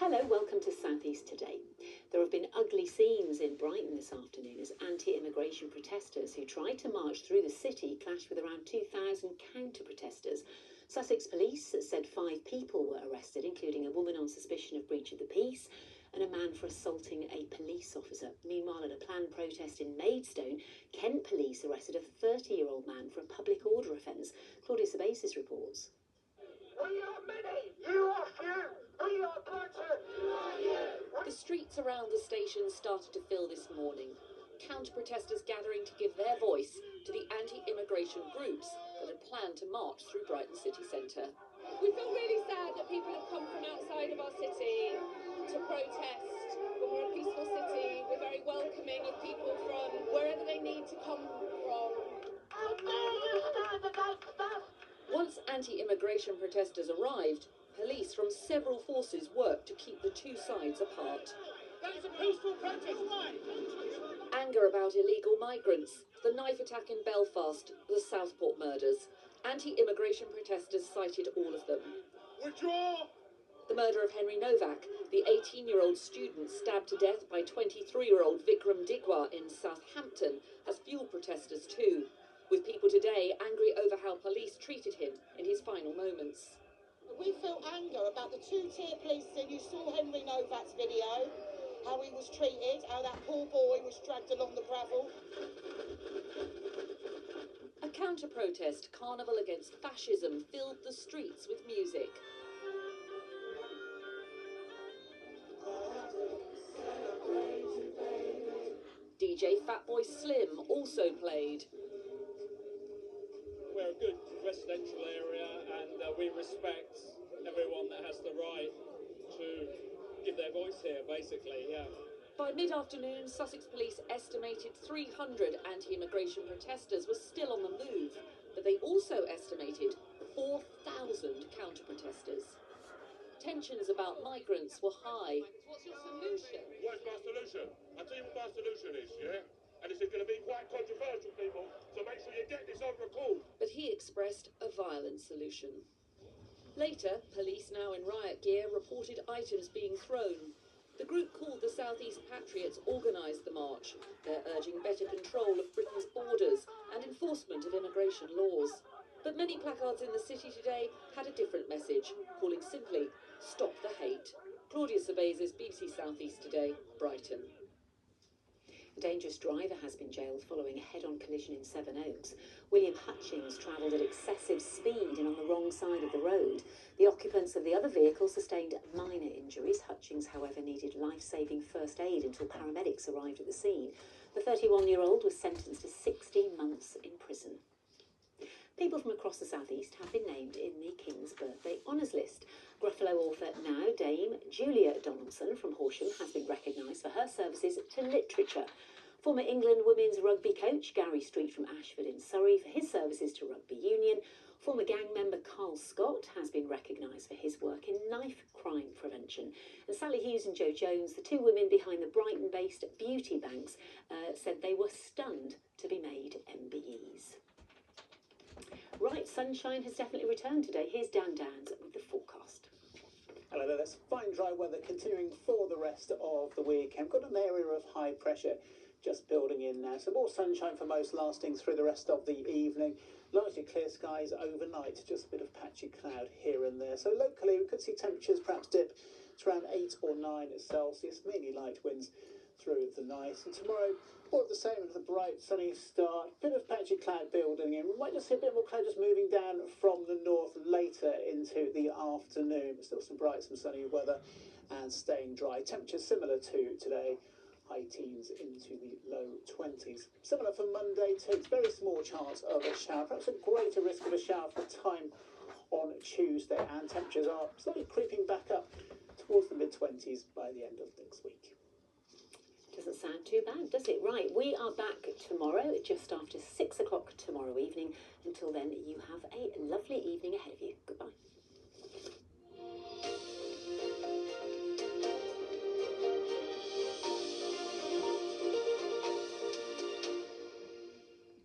Hello, welcome to South East Today. There have been ugly scenes in Brighton this afternoon as anti-immigration protesters who tried to march through the city clashed with around 2,000 counter-protesters. Sussex police said 5 people were arrested, including a woman on suspicion of breach of the peace and a man for assaulting a police officer. Meanwhile, at a planned protest in Maidstone, Kent police arrested a 30-year-old man for a public order offence. Claudia Sabasis reports. We are many, you are few, we are Brighton, you are you. The streets around the station started to fill this morning. Counter-protesters gathering to give their voice to the anti-immigration groups that had planned to march through Brighton city centre. We feel really sad that people have come from outside of our city to protest. When we're a peaceful city, we're very welcoming of people from wherever they need to come from. Once anti-immigration protesters arrived, police from several forces worked to keep the two sides apart. That is a peaceful protest, why? Anger about illegal migrants, the knife attack in Belfast, the Southport murders. Anti-immigration protesters cited all of them. Withdraw! The murder of Henry Novak, the 18-year-old student stabbed to death by 23-year-old Vikram Digwa in Southampton, has fueled protesters too, with people today angry over how police treated him in his final moments. We feel anger about the two-tier policing. You saw Henry Novak's video, how he was treated, how that poor boy was dragged along the gravel. A counter-protest carnival against fascism filled the streets with music. DJ Fatboy Slim also played. We're a good residential area and we respect everyone that has the right to give their voice here, basically, yeah. By mid-afternoon, Sussex police estimated 300 anti-immigration protesters were still on the move, but they also estimated 4,000 counter-protesters. Tensions about migrants were high. What's your solution? What's my solution? I'll tell you what my solution is, yeah? And it's going to be quite controversial, people, so make sure you get this on record. But he expressed a violent solution. Later, police now in riot gear reported items being thrown. The group called the South East Patriots organised the march. They're urging better control of Britain's borders and enforcement of immigration laws. But many placards in the city today had a different message, calling simply, "Stop the hate." Claudia Sabasis, BBC South East Today, Brighton. A dangerous driver has been jailed following a head-on collision in Sevenoaks. William Hutchings travelled at excessive speed and on the wrong side of the road. The occupants of the other vehicle sustained minor injuries. Hutchings, however, needed life-saving first aid until paramedics arrived at the scene. The 31-year-old was sentenced to 16 months in prison. People from across the South East have been named in the King's Birthday Honours List. Gruffalo author, now Dame Julia Donaldson from Horsham, has been recognised for her services to literature. Former England women's rugby coach Gary Street from Ashford in Surrey for his services to rugby union. Former gang member Carl Scott has been recognised for his work in knife crime prevention. And Sally Hughes and Jo Jones, the 2 women behind the Brighton-based beauty banks, said they were stunned to be made MBEs. Right, sunshine has definitely returned today. Here's Dan Downs with the forecast. Hello there, that's fine dry weather continuing for the rest of the weekend. Got an area of high pressure just building in now, so more sunshine for most lasting through the rest of the evening. Largely clear skies overnight, just a bit of patchy cloud here and there. So locally we could see temperatures perhaps dip to around 8 or 9 Celsius, mainly light winds through the night. And tomorrow, more of the same with a bright sunny start, bit of patchy cloud building in. We might just see a bit more cloud just moving down from the north later into the afternoon, but still some bright, some sunny weather and staying dry. Temperatures similar to today, high teens into the low 20s. Similar for Monday too, it's very small chance of a shower, perhaps a greater risk of a shower for time on Tuesday, and temperatures are slowly creeping back up towards the mid-20s by the end of next week. Doesn't sound too bad, does it? Right, we are back tomorrow, just after 6 o'clock tomorrow evening. Until then, you have a lovely evening ahead of you. Goodbye.